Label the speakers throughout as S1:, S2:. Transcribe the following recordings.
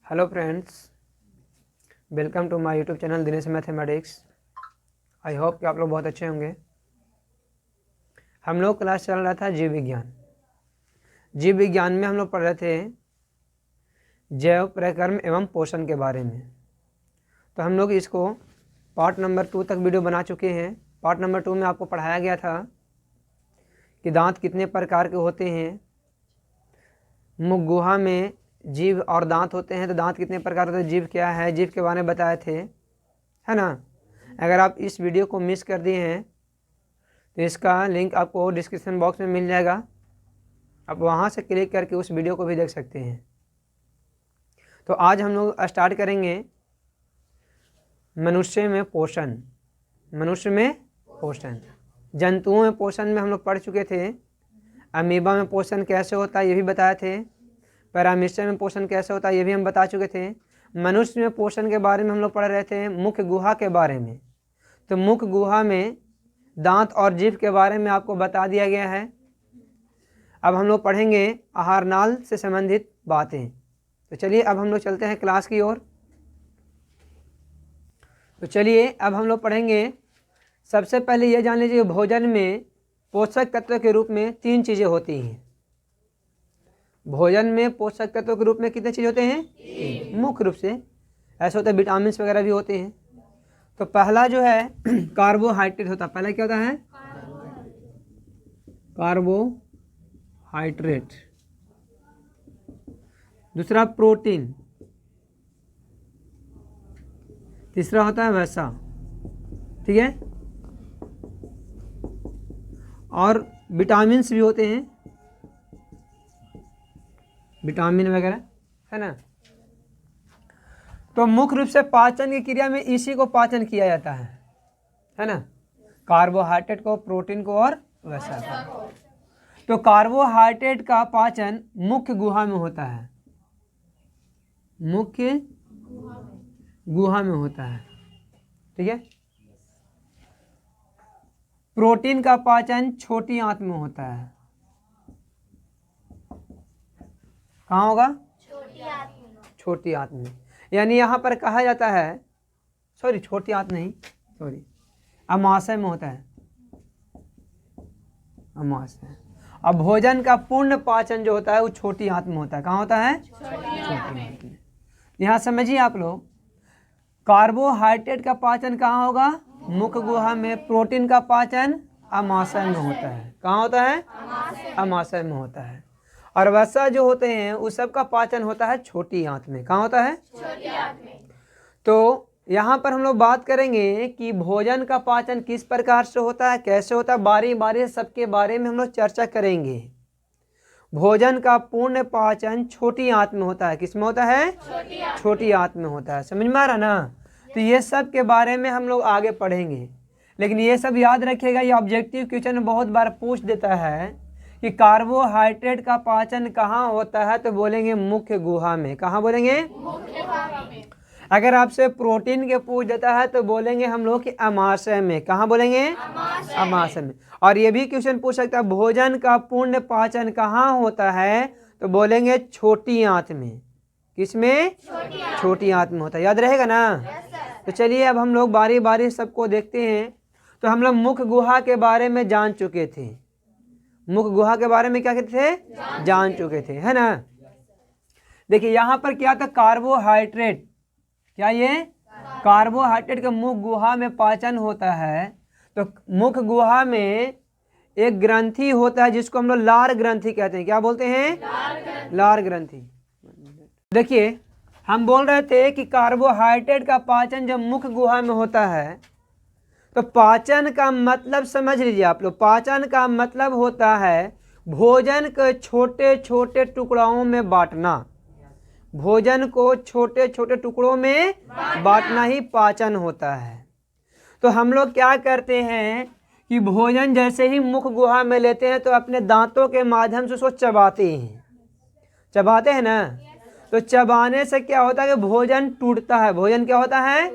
S1: Hello friends, welcome to my YouTube channel Dinesh mathematics. I hope कि आप लोग बहुत अच्छे होंगे। हम लोग क्लास चल रहा था जीव विज्ञान। जीव विज्ञान में हम लोग पढ़ रहे थे जैव प्रक्रम एवं पोषण के बारे में। तो हम लोग इसको पार्ट नंबर 2 तक वीडियो बना चुके हैं। पार्ट नंबर 2 में आपको पढ़ाया गया था कि दांत कितने प्रकार के होते हैं, मुख गुहा में जीभ और दांत होते हैं तो दांत कितने प्रकार होते हैं, जीभ क्या है, जीभ के बारे में बताए थे, है ना। अगर आप इस वीडियो को मिस कर दिए हैं तो इसका लिंक आपको डिस्क्रिप्शन बॉक्स में मिल जाएगा, आप वहां से क्लिक करके उस वीडियो को भी देख सकते हैं। तो आज हम लोग स्टार्ट करेंगे मनुष्य में पोषण। मनुष्य में पोषण, जंतुओं में पोषण में हम लोग पढ़ चुके थे। अमीबा में पोषण कैसे होता है ये भी बताए थे। पैरामीटर में पोषण कैसे होता है ये भी हम बता चुके थे। मनुष्य में पोषण के बारे में हम लोग पढ़ रहे थे मुख गुहा के बारे में। तो मुख गुहा में दांत और जीभ के बारे में आपको बता दिया गया है। अब हम लोग पढ़ेंगे आहार नाल से संबंधित बातें। तो चलिए अब हम लोग चलते हैं क्लास की ओर। तो चलिए अब हम लोग पढ़ेंगे। सबसे पहले ये जान लीजिए भोजन में पोषक तत्व के रूप में 3 चीज़ें होती हैं। भोजन में पोषक तत्व के रूप में कितने चीज़ होते हैं? मुख्य रूप से ऐसे होते हैं, विटामिन वगैरह भी होते हैं। तो पहला जो है कार्बोहाइड्रेट होता है। पहला क्या होता है? कार्बोहाइड्रेट। दूसरा प्रोटीन। तीसरा होता है वसा। ठीक है। और विटामिन भी होते हैं, विटामिन वगैरह, है ना। तो मुख्य रूप से पाचन की क्रिया में इसी को पाचन किया जाता है ना। कार्बोहाइड्रेट को, प्रोटीन को और वसा को। तो कार्बोहाइड्रेट का पाचन मुख्य गुहा में होता है, मुख्य गुहा में होता है। ठीक है। प्रोटीन का पाचन छोटी आंत में होता है। कहाँ होगा? छोटी आंत में। यानी यहाँ पर कहा जाता है, सॉरी छोटी आंत नहीं, सॉरी अमाशय में होता है, अमाशय। अब भोजन का पूर्ण पाचन जो होता है वो छोटी आंत में होता है। कहाँ होता है? छोटी आंत में। यहाँ समझिए आप लोग, कार्बोहाइड्रेट का पाचन कहाँ होगा? मुख गुहा में। प्रोटीन का पाचन अमाशय में होता है। कहाँ होता है? अमाशय में होता है। और वसा जो होते हैं उस सब का पाचन होता है छोटी आंत में। कहाँ होता है? छोटी आंत में। तो यहाँ पर हम लोग बात करेंगे कि भोजन का पाचन किस प्रकार से होता है, कैसे होता है, बारी बारी सबके बारे में हम लोग चर्चा करेंगे। भोजन का पूर्ण पाचन छोटी आंत में होता है। किस में होता है? छोटी आंत में होता है। समझ में आ रहा ना। तो ये सब के बारे में हम लोग आगे पढ़ेंगे, लेकिन ये सब याद रखिएगा, ये ऑब्जेक्टिव क्वेश्चन बहुत बार पूछ देता है कि कार्बोहाइड्रेट का पाचन कहाँ होता है, तो बोलेंगे मुख्य गुहा में। कहाँ बोलेंगे? मुख्य गुहा में। अगर आपसे प्रोटीन के पूछ देता है तो बोलेंगे हम लोग कि अमाशय में। कहाँ बोलेंगे? अमाशय में। और ये भी क्वेश्चन पूछ सकता है भोजन का पूर्ण पाचन कहाँ होता है, तो बोलेंगे छोटी आंत में। किसमें? छोटी आंत में होता है। याद रहेगा ना। तो चलिए अब हम लोग बारी बारी सबको देखते हैं। तो हम लोग मुख गुहा के बारे में जान चुके थे। मुख गुहा के बारे में क्या कहते थे? जान चुके थे, है ना। देखिए यहाँ पर क्या था, कार्बोहाइड्रेट। क्या ये? कार्बोहाइड्रेट का मुख गुहा में पाचन होता है। तो मुख गुहा में एक ग्रंथि होता है जिसको हम लोग लार ग्रंथि कहते हैं। क्या बोलते हैं? लार ग्रंथि। देखिए हम बोल रहे थे कि कार्बोहाइड्रेट का पाचन जब मुख गुहा में होता है तो पाचन का मतलब समझ लीजिए आप लोग। पाचन का मतलब होता है भोजन को छोटे छोटे टुकड़ों में बांटना। भोजन को छोटे छोटे टुकड़ों में बांटना ही पाचन होता है। तो हम लोग क्या करते हैं कि भोजन जैसे ही मुख गुहा में लेते हैं तो अपने दांतों के माध्यम से उसको चबाते हैं। चबाते हैं ना। तो चबाने से क्या होता है कि भोजन टूटता है। भोजन क्या होता है?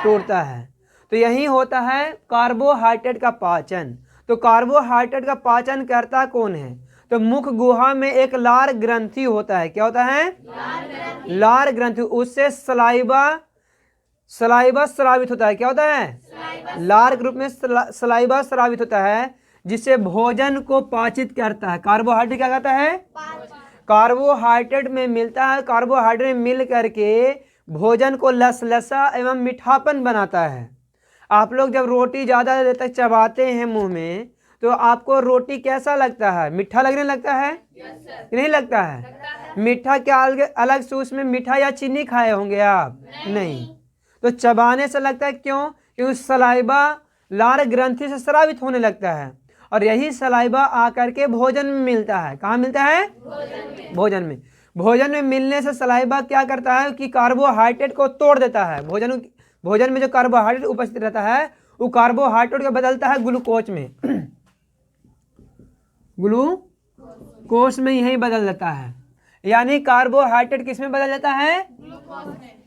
S1: टूटता है। तो यही होता है कार्बोहाइड्रेट का पाचन। तो कार्बोहाइड्रेट का पाचन करता कौन है? तो मुख गुहा में एक लार ग्रंथि होता है। क्या होता है? लार ग्रंथि। उससे सलाइबा स्रावित होता है। क्या होता है? लार के रूप में सलाइबा स्रावित होता है, जिससे भोजन को पाचित करता है। कार्बोहाइड्रेट क्या कहता है? कार्बोहाइड्रेट में मिलता है। कार्बोहाइड्रेट में मिल करके भोजन को लसलसा एवं मीठापन बनाता है। आप लोग जब रोटी ज़्यादा देर तक चबाते हैं मुंह में, तो आपको रोटी कैसा लगता है? मीठा लगने लगता है? नहीं लगता है? मीठा क्या अलग से उसमें मीठा या चीनी खाए होंगे आप? नहीं। तो चबाने से लगता है। क्यों? क्योंकि सलाइबा लार ग्रंथि से स्रावित होने लगता है, और यही सलाइबा आकर के भोजन में मिलता है। कहाँ मिलता है? भोजन में। भोजन में मिलने से सलाइबा क्या करता है कि कार्बोहाइड्रेट को तोड़ देता है। भोजन में जो कार्बोहाइड्रेट उपस्थित रहता है, वो कार्बोहाइड्रेट को बदलता है ग्लूकोज में। ग्लूकोज में यही बदल जाता है। यानी कार्बोहाइड्रेट किस में बदल जाता है?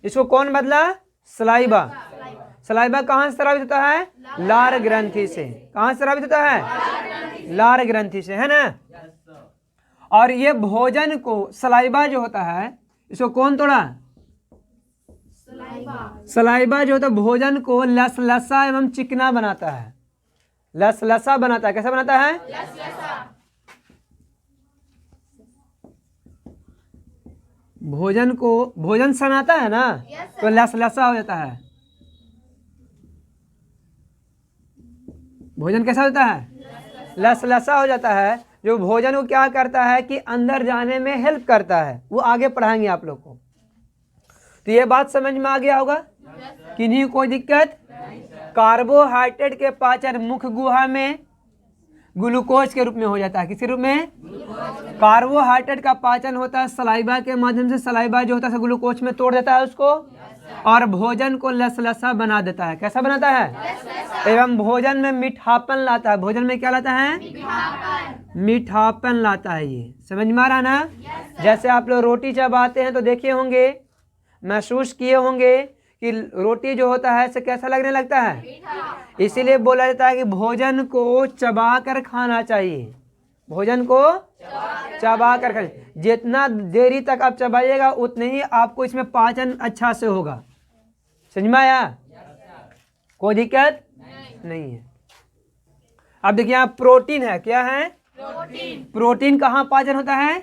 S1: इसको कौन बदला? सलाइबा। सलाइबा कहाँ से स्रावित होता है? लार ग्रंथि से। कहाँ से स्रावित होता है? लार ग्रंथि से, है ना। और ये भोजन को, सलाइबा जो होता है, इसको कौन तोड़ा? सलाइबा जो होता है भोजन को लसलसा एवं चिकना बनाता है। लसलसा बनाता है। कैसा बनाता है? भोजन सनाता है ना, तो लसलसा हो जाता है। भोजन कैसा होता है? लसलसा हो जाता है। जो भोजन को क्या करता है कि अंदर जाने में हेल्प करता है। वो आगे पढ़ाएंगे आप लोग को। तो ये बात समझ में आ गया होगा कि नहीं? कोई दिक्कत? कार्बोहाइड्रेट के पाचन मुख गुहा में ग्लूकोज के रूप में हो जाता है। किस रूप में? कार्बोहाइड्रेट का पाचन होता है सलाइबा के माध्यम से। सलाइबा जो होता है ग्लूकोज में तोड़ देता है उसको, और भोजन को लसलसा बना देता है। कैसा बनाता है? एवं भोजन में मीठापन लाता है। भोजन में क्या लाता है? मीठापन लाता है। ये समझ में आ रहा ना? जैसे आप लोग रोटी चबाते हैं तो देखे होंगे, महसूस किए होंगे कि रोटी जो होता है इसे कैसा लगने लगता है। इसीलिए बोला जाता है कि भोजन को चबा कर खाना चाहिए। भोजन को चबा कर खाना। जितना देरी तक आप चबाइएगा उतने ही आपको इसमें पाचन अच्छा से होगा। समझ में आया? कोई दिक्कत नहीं है। अब देखिए यहाँ प्रोटीन है। क्या है? प्रोटीन कहाँ पाचन होता है?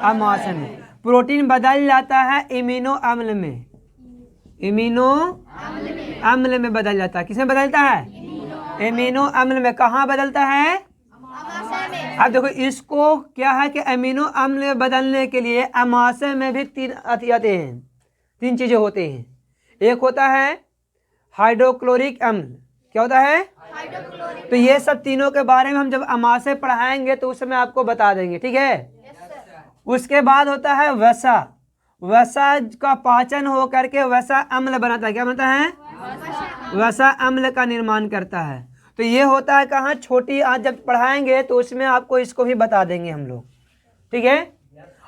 S1: अमाशय में। प्रोटीन बदल जाता है इम्यूनो अम्ल में। इम्यूनो अम्ल में बदल जाता है। किसमें बदलता है? इम्यूनो अम्ल में। कहाँ बदलता है? अब देखो इसको क्या है कि अमीनो अम्ल में बदलने के लिए अमाशय में भी तीन आते हैं। तीन चीजें होते हैं। एक होता है हाइड्रोक्लोरिक अम्ल। क्या होता है? तो ये सब तीनों के बारे में हम जब अमाशय पढ़ाएंगे तो उस समय आपको बता देंगे। ठीक है? उसके बाद होता है वसा। वसा का पाचन हो करके वसा अम्ल बनाता है। क्या बनता है? वसा अम्ल का निर्माण करता है। तो ये होता है कहाँ? छोटी आज जब पढ़ाएंगे तो उसमें आपको इसको भी बता देंगे हम लोग। ठीक है?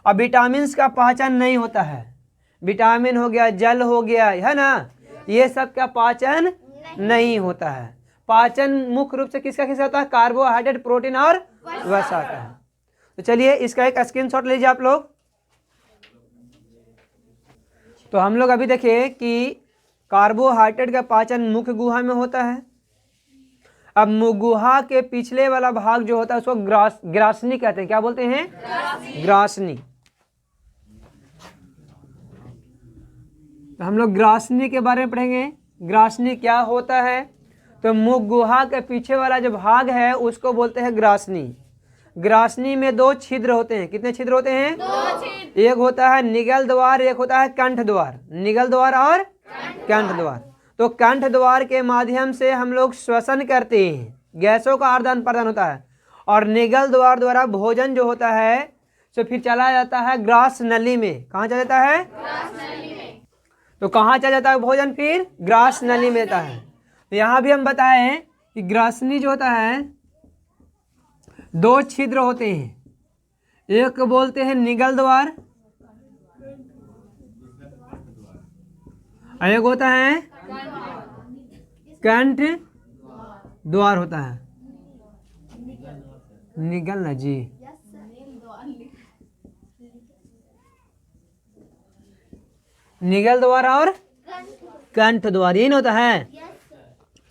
S1: और विटामिन का पाचन नहीं होता है। विटामिन हो गया, जल हो गया, है ना, ये सब का पाचन नहीं होता है। पाचन मुख्य रूप से किसका होता है? कार्बोहाइड्रेट, प्रोटीन और वसा का। तो चलिए इसका एक स्क्रीनशॉट लीजिए आप लोग। तो हम लोग अभी देखिए कि कार्बोहाइड्रेट का पाचन मुख्य गुहा में होता है। अब गुहा के पिछले वाला भाग जो होता है उसको ग्रासनी कहते हैं। क्या बोलते हैं? ग्रासनी। तो हम लोग ग्रासनी के बारे में पढ़ेंगे। ग्रासनी क्या होता है? तो मुख गुहा के पीछे वाला जो भाग है उसको बोलते हैं ग्रासनी। ग्रासनी में दो छिद्र होते हैं। कितने छिद्र होते हैं? दो छिद्र। एक होता है निगल द्वार, एक होता है कंठ द्वार। निगल द्वार और कंठ द्वार। तो कंठ द्वार के माध्यम से हम लोग श्वसन करते हैं, गैसों का आदान प्रदान होता है। और निगल द्वार द्वारा भोजन जो होता है तो फिर चला जाता है ग्रास नली में। कहाँ चला जाता है? ग्रास नली में। तो कहाँ चला जाता है भोजन? फिर ग्रास नली में जाता है। तो यहाँ भी हम बताएं कि ग्रासनी जो होता है दो छिद्र होते हैं। एक बोलते हैं निगल द्वार, एक होता है कंठ द्वार होता है। निगल ना जी, निगल द्वार और कंठ द्वार, यही ना होता है।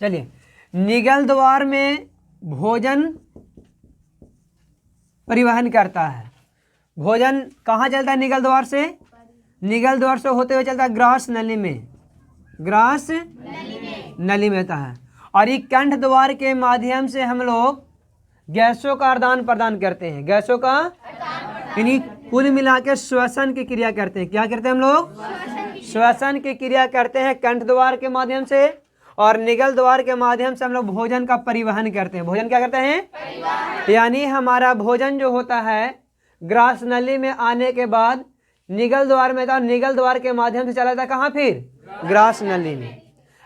S1: चलिए, निगल द्वार में भोजन परिवहन करता है। भोजन कहाँ चलता है? निगल द्वार से। निगल द्वार से होते हुए चलता है ग्रास नली में, ग्रास नली में होता है। और ये कंठ द्वार के माध्यम से हम लोग गैसों का आदान प्रदान करते हैं, गैसों का, यानी कुल मिला के श्वसन की क्रिया करते हैं। क्या करते हैं हम लोग? श्वसन की क्रिया करते हैं कंठ द्वार के माध्यम से। और निगल द्वार के माध्यम से हम लोग भोजन का परिवहन करते हैं। भोजन क्या करते हैं? यानी हमारा भोजन जो होता है ग्रास नली में आने के बाद निगल द्वार में था, निगल द्वार के माध्यम से चला था कहाँ? फिर ग्रास नली में।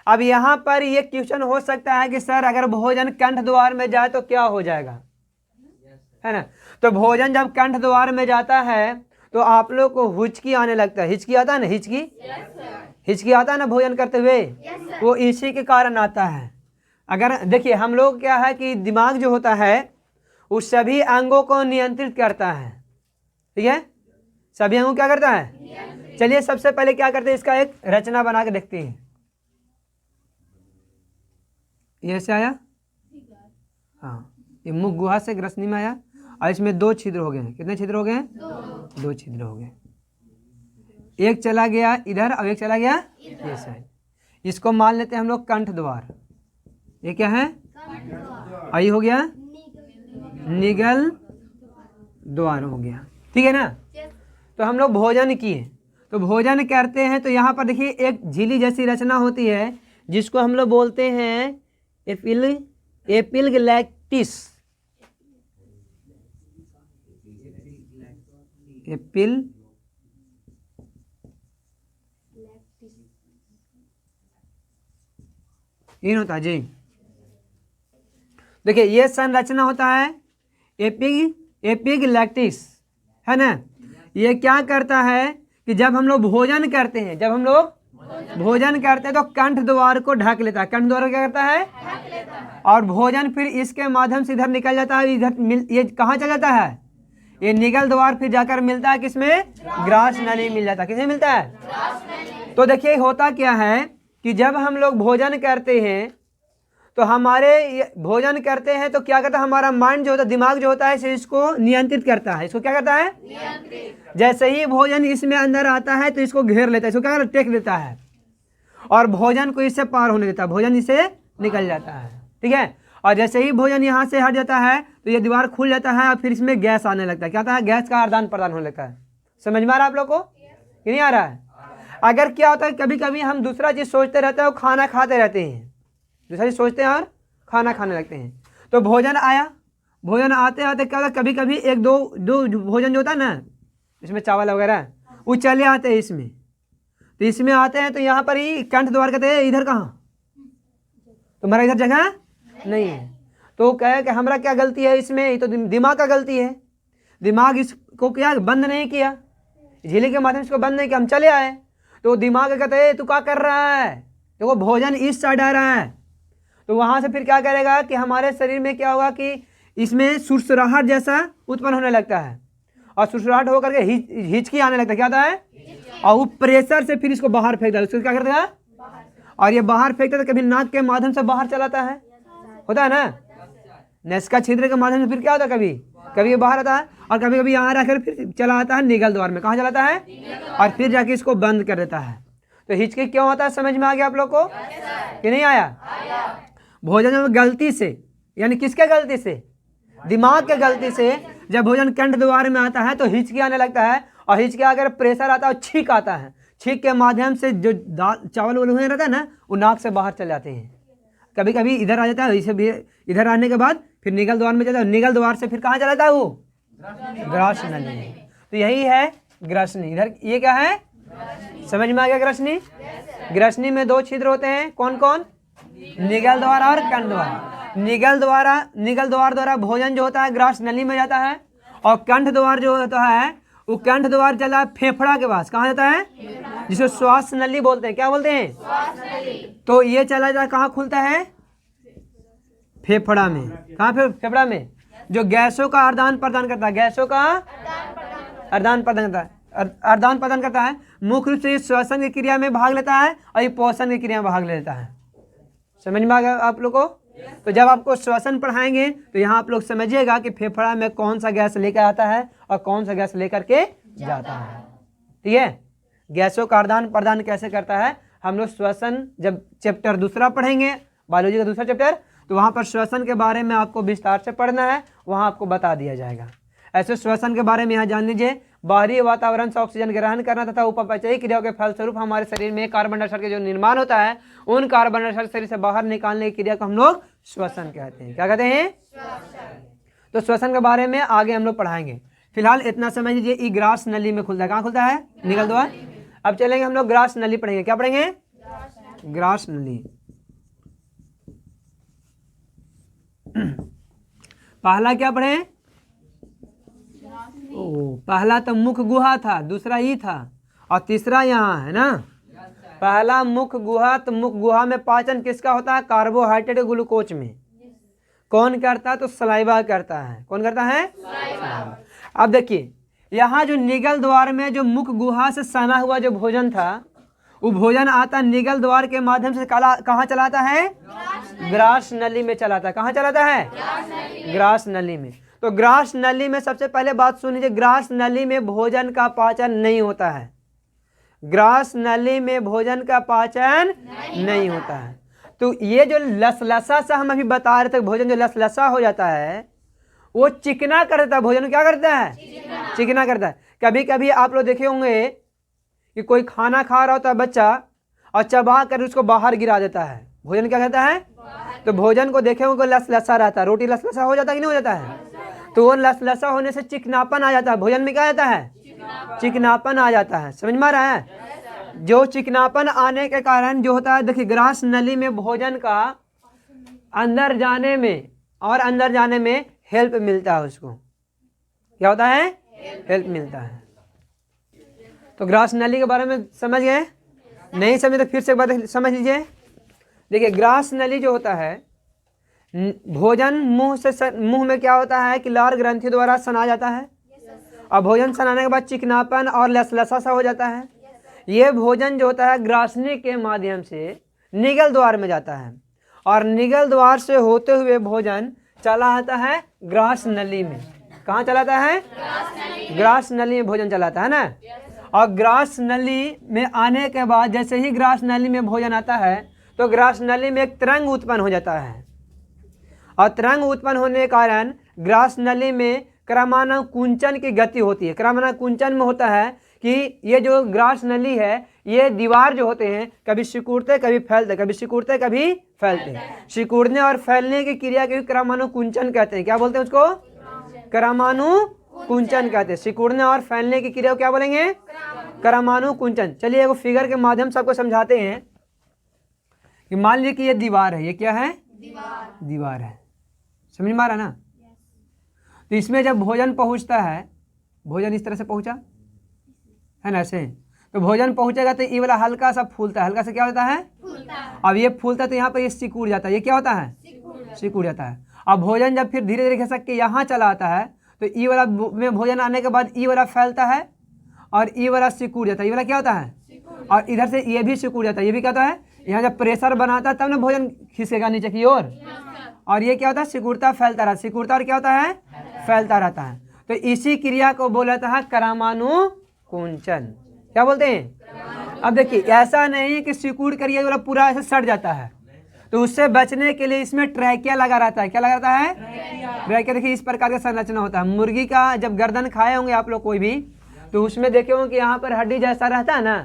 S1: अब यहाँ पर ये क्वेश्चन हो सकता है कि सर अगर भोजन कंठ द्वार में जाए तो क्या हो जाएगा, है ना? तो भोजन जब कंठ द्वार में जाता है तो आप लोग को हुचकी आने लगता है। हिचकी आता है ना, हिचकी, हिचकी आता है ना भोजन करते हुए, वो इसी के कारण आता है। अगर देखिए हम लोग क्या है कि दिमाग जो होता है उस सभी अंगों को नियंत्रित करता है, ठीक है? सभी अंगों क्या करता है? चलिए सबसे पहले क्या करते हैं, इसका एक रचना बना के देखते हैं। ये से आया, हाँ, ये मुख गुहा से ग्रसनी में आया और इसमें 2 छिद्र हो गए हैं। कितने छिद्र हो गए हैं? 2 छिद्र हो गए। एक चला गया इधर और एक चला गया ये साइड। इसको मान लेते हैं हम लोग कंठ द्वार। ये क्या है? आई हो गया निगल द्वार हो गया, ठीक है ना? तो हम लोग भोजन किए, तो भोजन करते हैं तो यहाँ पर देखिए एक झिल्ली जैसी रचना होती है जिसको हम लोग बोलते हैं एपिलग्लैक्टिस। एपिल इन होता है जी। देखिए ये संरचना होता है एपिग्लैक्टिस, है ना? ये क्या करता है कि जब हम लोग भोजन करते हैं, जब हम लोग भोजन करते हैं तो कंठ द्वार को ढक लेता है। कंठ द्वार को क्या करता है? और भोजन फिर इसके माध्यम से इधर निकल जाता है। इधर ये कहाँ चला जाता है? ये निगल द्वार फिर जाकर मिलता है किसमें? ग्रास नली मिल जाता है। किसमें मिलता है? तो देखिए होता क्या है कि जब हम लोग भोजन करते हैं तो हमारे भोजन करते हैं तो क्या करता है, हमारा माइंड जो होता है, दिमाग जो होता है, इसे इसको नियंत्रित करता है। इसको क्या करता है? नियंत्रित। जैसे ही भोजन इसमें अंदर आता है तो इसको घेर लेता है, इसको क्या करता है? टेक देता है और भोजन को इससे पार होने देता है, भोजन इससे निकल जाता है, ठीक है? और जैसे ही भोजन यहाँ से हट जाता है तो ये दीवार खुल जाता है और फिर इसमें गैस आने लगता है। क्या होता है? गैस का आदान प्रदान होने लगता है। समझ में आ रहा है आप लोग को कि नहीं आ रहा है? अगर क्या होता है कभी कभी हम दूसरा चीज़ सोचते रहते हैं और खाना खाते रहते हैं, दूसरा चीज़ सोचते हैं और खाना खाने लगते हैं। तो भोजन आया, भोजन आते आते क्या होता है कभी कभी एक दो भोजन जो होता है ना, इसमें चावल वगैरह, वो चले आते हैं इसमें। तो इसमें आते हैं तो यहाँ पर ही कंठ द्वार कहते हैं, इधर कहाँ? तुम्हारा इधर जगह नहीं है। तो कहे कि हमारा क्या गलती है इसमें? ये तो दिमाग का गलती है। दिमाग इसको क्या बंद नहीं किया, झिल्ली के माध्यम से इसको बंद नहीं किया, हम चले आए। तो दिमाग कहते हैं तू क्या कर रहा है? देखो भोजन इस साइड आ रहा है। तो वहाँ से फिर क्या करेगा कि हमारे शरीर में क्या होगा कि इसमें सुरसुराहट जैसा उत्पन्न होने लगता है और सुरसुराहट होकर के हिचकी आने लगता है। क्या होता है? और वो प्रेशर से फिर इसको बाहर फेंक देगा। उसको क्या करता है? और ये बाहर फेंकता है तो कभी नाक के माध्यम से बाहर चलाता है, होता है ना? नसका छिद्र के माध्यम से फिर क्या होता है, कभी कभी ये बाहर आता है और कभी कभी यहाँ रहकर फिर चला आता है निगल द्वार में। कहाँ चलाता है? और फिर जाके इसको बंद कर देता है। तो हिचकी क्यों होता है? समझ में आ गया आप लोग को कि नहीं आया? भोजन में गलती से, यानी किसके गलती से? दिमाग के गलती से जब भोजन कंठ द्वार में आता है तो हिचकी आने लगता है और हिचकी आकर प्रेशर आता है और छींक आता है। छींक के माध्यम से जो दाल चावल वाल हुए रहता है ना, वो नाक से बाहर चले जाते हैं। कभी कभी इधर आ जाता है, इसे भी इधर आने के बाद फिर निगल द्वार में जाता है। निगल द्वार से फिर कहाँ चला जाता है? वो ग्रास नली। तो यही है ग्रसनी। इधर ये क्या है? समझ में आ गया? ग्रसनी, ग्रसनी में 2 छिद्र होते हैं। कौन कौन? निगल द्वार और कंठ द्वार। निगल द्वार द्वारा भोजन जो होता है ग्रास नली में जाता है और कंठ द्वार जो होता है वो कंठ द्वार चला फेफड़ा के पास। कहाँ जाता है? जिसको श्वास नली बोलते हैं। क्या बोलते हैं? श्वास नली। तो ये चला जाता, कहाँ खुलता है? फेफड़ा में। कहाँ? फेफड़ा में, जो गैसों का आदान प्रदान करता है, गैसों का आदान प्रदान करता है। आदान प्रदान करता है। मुख्य रूप से ये श्वसन की क्रिया में भाग लेता है और ये पोषण की क्रिया में भाग लेता है। समझ में आ गया आप लोग को? तो जब आपको श्वसन पढ़ाएंगे तो यहाँ आप लोग समझिएगा कि फेफड़ा में कौन सा गैस लेकर आता है और कौन सा गैस लेकर के जाता है। ठीक है, गैसों का आदान प्रदान कैसे करता है हम लोग श्वसन जब चैप्टर दूसरा पढ़ेंगे, बायोलॉजी का दूसरा चैप्टर, तो वहाँ पर श्वसन के बारे में आपको विस्तार से पढ़ना है, वहाँ आपको बता दिया जाएगा। ऐसे श्वसन के बारे में यहाँ जान लीजिए, बाहरी वातावरण से ऑक्सीजन ग्रहण करना तथा उपपचयी क्रियाओं के फलस्वरूप हमारे शरीर में कार्बन डाइऑक्साइड के जो निर्माण होता है, उन कार्बन डाइऑक्साइड शरीर से बाहर निकालने की क्रिया को हम लोग श्वसन कहते हैं। क्या कहते हैं? तो श्वसन के बारे में आगे हम लोग पढ़ाएंगे। फिलहाल इतना समझ लीजिए, ये ग्रास नली में खुलता है। कहाँ खुलता है? निगल द्वार। अब चलेंगे हम लोग ग्रास नली पढ़ेंगे। क्या पढ़ेंगे? ग्रास नली। पहला क्या पढ़े? पहला तो मुख गुहा था, दूसरा ई था और तीसरा यहाँ है ना। पहला मुख गुहा, तो मुख गुहा में पाचन किसका होता है? कार्बोहाइड्रेट ग्लूकोज में। कौन करता है? तो सलाइवा करता है। कौन करता है? अब देखिए, यहाँ जो निगल द्वार में जो मुख गुहा से सना हुआ जो भोजन था, वो भोजन आता निगल द्वार के माध्यम से कहाँ चलाता है? ग्रास नली में चलाता है। कहाँ चलाता है? ग्रास नली में। तो ग्रास नली में सबसे पहले बात सुन लीजिए, ग्रास नली में भोजन का पाचन नहीं होता है। ग्रास नली में भोजन का पाचन नहीं होता है। तो ये जो लसलसा सा हम अभी बता रहे थे, भोजन जो लसलसा हो जाता है वो चिकना कर देता है। भोजन क्या करता है? चिकना करता है। कभी कभी आप लोग देखे होंगे कि कोई खाना खा रहा होता है बच्चा और चबा कर उसको बाहर गिरा देता है। भोजन क्या कहता है? तो भोजन को देखे होंगे लसलसा रहता है। रोटी लसलसा हो जाता है कि नहीं हो जाता है? तो वो लसलसा होने से चिकनापन आ जाता है। भोजन में क्या आता है? चिकनापन आ जाता है। समझ में आ रहा है? जो चिकनापन आने के कारण जो होता है, देखिए ग्रास नली में भोजन का अंदर जाने में और अंदर जाने में हेल्प मिलता है। उसको क्या होता है? हेल्प मिलता है। तो ग्रास नली के बारे में समझ गए? नहीं समझे तो फिर से एक बात समझ लीजिए। देखिए ग्रास नली जो होता है, भोजन मुंह में क्या होता है कि लार ग्रंथि द्वारा सना जाता है और भोजन सनाने के बाद चिकनापन और लसलसा सा हो जाता है। ये भोजन जो होता है ग्रासनी के माध्यम से निगल द्वार में जाता है और निगल द्वार से होते हुए भोजन चला आता है ग्रास नली में। कहाँ चलाता है? ग्रास नली में भोजन चलाता है ना। और ग्रास नली में आने के बाद जैसे ही ग्रास नली में भोजन आता है तो ग्रास नली में एक तरंग उत्पन्न हो जाता है और तरंग उत्पन्न होने के कारण ग्रास नली में क्रमानुकुंचन की गति होती है। क्रमानुकुंचन में होता है कि ये जो ग्रास नली है, ये दीवार जो होते हैं कभी सिकुड़ते कभी फैलते, कभी सिकुड़ते कभी फैलते। सिकुड़ने और फैलने की क्रिया के क्रमानुकुंचन कहते हैं। क्या बोलते हैं उसको? क्रमानुकुंचन कहते हैं। सिकुड़ने और फैलने की क्रिया को क्या बोलेंगे? क्रमानुकुंचन। चलिए एक फिगर के माध्यम से आपको समझाते हैं कि मान लीजिए कि ये दीवार है। ये क्या है? दीवार है। समझ में आ रहा ना? तो इसमें जब भोजन पहुंचता है, भोजन इस तरह से पहुंचा है ना, ऐसे। तो भोजन पहुंचेगा तो ये वाला हल्का सा फूलता है। हल्का सा क्या होता है? अब ये फूलता है तो यहाँ पर ये सिकुड़ जाता है। ये क्या होता है? सिकुड़ जाता है। अब भोजन जब फिर धीरे धीरे खिसक के यहाँ चला आता है तो ई वाला में भोजन आने के बाद ई वाला फैलता है और ई वाला सिकुड़ जाता है। ये वाला क्या होता है? और इधर से ये भी सिकुड़ जाता है। ये भी क्या होता है? यहाँ जब प्रेशर बनाता है तब ना भोजन खिसेगा नीचे की ओर। और ये क्या होता है? सिकुड़ता फैलता रहता है। सिकुड़ता और क्या होता है? फैलता रहता है। तो इसी क्रिया को बोला जाता है क्रमानुकुंचन। क्या बोलते हैं? अब देखिए ऐसा नहीं कि सिकुड़ कर ये वाला पूरा ऐसे सट जाता है, तो उससे बचने के लिए इसमें ट्रैकिया लगा रहता है। क्या लगा रहता है? ट्रैकिया। देखिए इस प्रकार का संरचना होता है। मुर्गी का जब गर्दन खाए होंगे आप लोग कोई भी, तो उसमें देखे होंगे कि यहाँ पर हड्डी जैसा रहता है ना,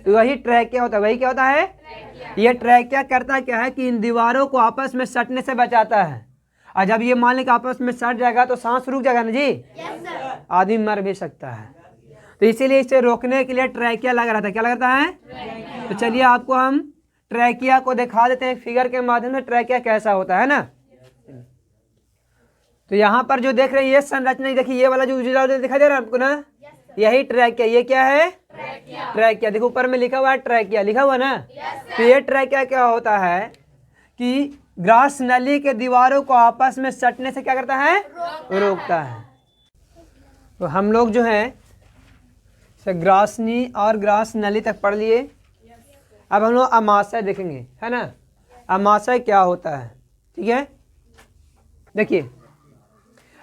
S1: तो वही ट्रैकिया होता है। वही क्या होता है? ये ट्रैकिया करता क्या है कि इन दीवारों को आपस में सटने से बचाता है। और जब ये मान लें कि आपस में सट जाएगा तो सांस रुक जाएगा ना जी, आदमी मर भी सकता है। तो इसीलिए इसे रोकने के लिए ट्रैकिया लगा रहता है। क्या लगता है? तो चलिए आपको हम ट्रैकिया को दिखा देते हैं फिगर के माध्यम से, ट्रैकिया कैसा होता है ना। तो यहाँ पर जो देख रहे हैं ये संरचना, देखिए ये वाला जो उजला दिखाई दे रहा है आपको ना, यही ट्रैकिया। ये क्या है? ट्रैकिया। देखो ऊपर में लिखा हुआ है ट्रैकिया, लिखा हुआ ना। तो ये ट्रैकिया क्या होता है कि ग्रास नली के दीवारों को आपस में सटने से क्या करता है? रोकता है। तो हम लोग जो है ग्रासनी और ग्रास नली तक पढ़ लिए। अब हम लोग अमाशय देखेंगे, है ना। अमाशय क्या होता है, ठीक है। देखिए,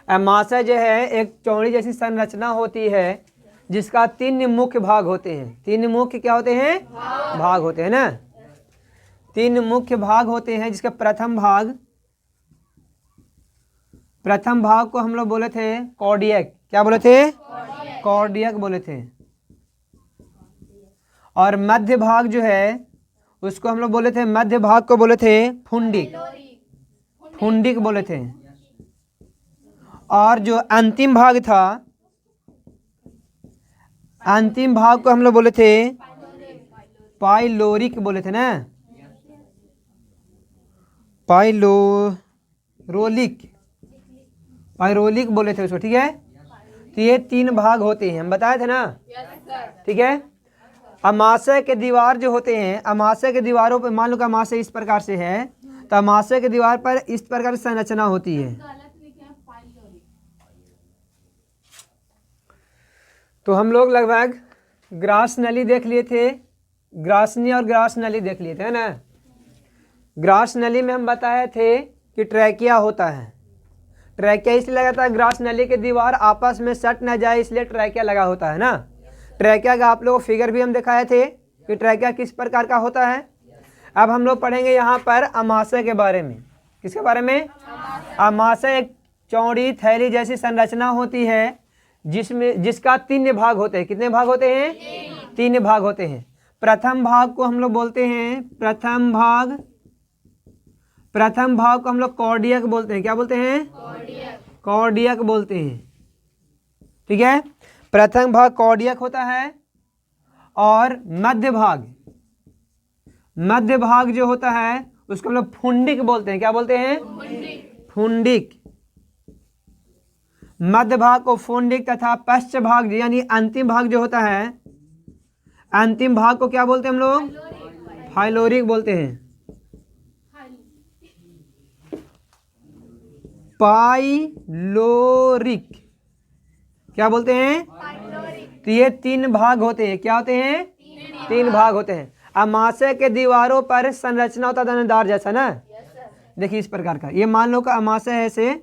S1: अमाशय जो है एक चौड़ी जैसी संरचना होती है जिसका 3 मुख्य भाग होते हैं। 3 मुख्य क्या होते हैं, भाग होते हैं ना। 3 मुख्य भाग होते हैं जिसका प्रथम भाग को हम लोग बोले थे कॉर्डियक। क्या बोले थे, कॉर्डियक बोले थे। और मध्य भाग जो है उसको हम लोग बोले थे, मध्य भाग को बोले थे फुंडिक बोले थे। और जो अंतिम भाग था, अंतिम भाग को हम लोग बोले थे पाइलोरिक बोले थे ना, पाइरोलिक बोले थे उसको, ठीक है। तो ये 3 भाग होते हैं, हम बताए थे ना, ठीक है। अमाशय के दीवार जो होते हैं, अमाशय के दीवारों पर मान लो कि अमाशय इस प्रकार से है, तो अमाशय के दीवार पर इस प्रकार की संरचना होती है। तो हम लोग लगभग ग्रास नली देख लिए थे, ग्रासनी और ग्रास नली देख लिए थे, है ना। ग्रास नली में हम बताए थे कि ट्रैकिया होता है। ट्रैकिया इसलिए लगा था, ग्रास नली के दीवार आपस में सट ना जाए इसलिए ट्रैकिया लगा होता है ना। ट्रैकिया का आप लोगों को फिगर भी हम दिखाए थे कि ट्रैकिया किस प्रकार का होता है। अब हम लोग पढ़ेंगे यहाँ पर अमाशय के बारे में। किसके बारे में, अमाशय एक चौड़ी थैली जैसी संरचना होती है जिसका 3 भाग होते हैं। कितने भाग होते हैं, 3 भाग होते हैं। प्रथम भाग को हम लोग बोलते हैं, प्रथम भाग को हम लोग कॉर्डियक बोलते हैं। क्या बोलते हैं, कॉर्डियक बोलते हैं, ठीक है। प्रथम भाग कॉर्डियक होता है। और मध्य भाग जो होता है उसको हम लोग फुंडिक बोलते हैं। क्या बोलते हैं, फुंडिक। मध्य भाग को फुंडिक तथा पश्च भाग यानी अंतिम भाग जो होता है, अंतिम भाग को क्या बोलते हैं हम लोग, फाइलोरिक बोलते हैं। पाइलोरिक क्या बोलते हैं, तो ये 3 भाग होते हैं। क्या होते हैं, 3 भाग होते हैं। अमाशय के दीवारों पर संरचना होता है दानेदार जैसा ना। देखिए इस प्रकार का, ये मान लो का अमाशय है ऐसे,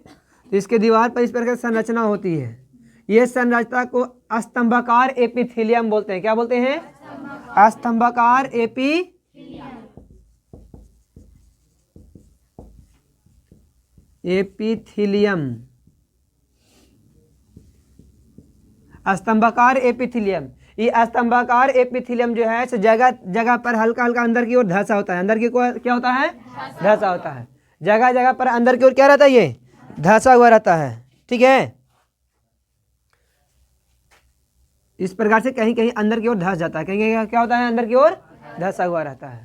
S1: तो इसके दीवार पर इस प्रकार संरचना होती है। ये संरचना को स्तंभाकार एपिथेलियम बोलते हैं। क्या बोलते हैं, स्तंभाकार एपिथेलियम। स्तंभाकार एपिथेलियम, ये स्तंभाकार एपिथेलियम जो है जगह जगह पर हल्का हल्का अंदर की ओर धंसा होता है। अंदर की ओर क्या होता है, धंसा होता है। जगह जगह पर अंदर की ओर क्या रहता है, ये धंसा हुआ रहता है, ठीक है। इस प्रकार से कहीं कहीं अंदर की ओर धंस जाता है, कहीं कहीं क्या होता है, अंदर की ओर धंसा हुआ रहता है।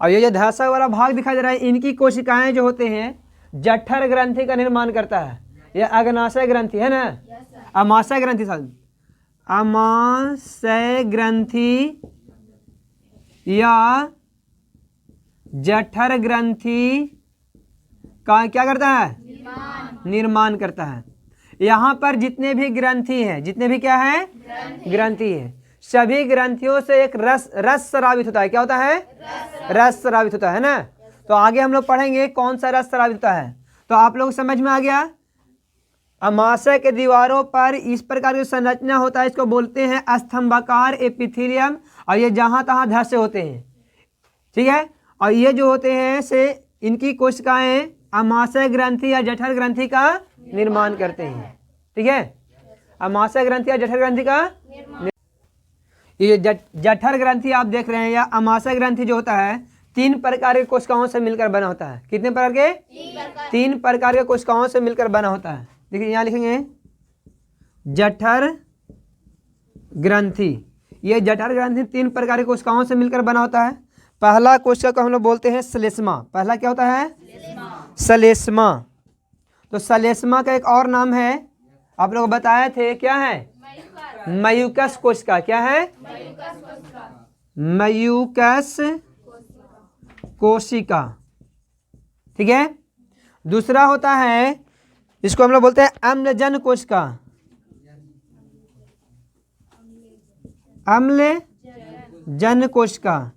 S1: और ये जो धंसा वाला भाग दिखाई दे रहा है, इनकी कोशिकाएं जो होते हैं जठर ग्रंथि का निर्माण करता है। यह अग्नाशय ग्रंथि है ना, अमाशय ग्रंथि, अमाशय ग्रंथि या जठर ग्रंथि का क्या करता है, निर्माण करता है। यहाँ पर जितने भी ग्रंथि हैं, जितने भी क्या है, ग्रंथि है, सभी ग्रंथियों से एक रस स्रावित होता है। क्या होता है, रस स्रावित होता है ना। तो आगे हम लोग पढ़ेंगे कौन सा रस स्रावित होता है। तो आप लोग समझ में आ गया, अमाशय के दीवारों पर इस प्रकार की संरचना होता है, इसको बोलते हैं स्तंभाकार एपिथेलियम। और ये जहाँ तहाँ धंसे होते हैं, ठीक है। और ये जो होते हैं से इनकी कोशिकाएं अमाशय ग्रंथि या जठर ग्रंथि का निर्माण करते हैं, ठीक है। अमाशय ग्रंथि या जठर ग्रंथि का, ये जठर ग्रंथि आप देख रहे हैं या अमाशय ग्रंथि जो होता है 3 प्रकार के कोशिकाओं से मिलकर बना होता है। कितने प्रकार के, 3 प्रकार के कोशिकाओं से मिलकर बना होता है। देखिए यहाँ लिखेंगे जठर ग्रंथि। ये जठर ग्रंथि 3 प्रकार की कोशिकाओं से मिलकर बना होता है। पहला कोशिका को हम लोग बोलते हैं श्लेष्मा। पहला क्या होता है, श्लेष्मा। तो श्लेष्मा का एक और नाम है, आप लोग बताए थे, क्या है, म्यूकस कोशिका। क्या है, म्यूकस कोशिका, ठीक है। दूसरा होता है, इसको हम लोग बोलते हैं अम्लजन कोशिका। अम्ल जन कोशिका।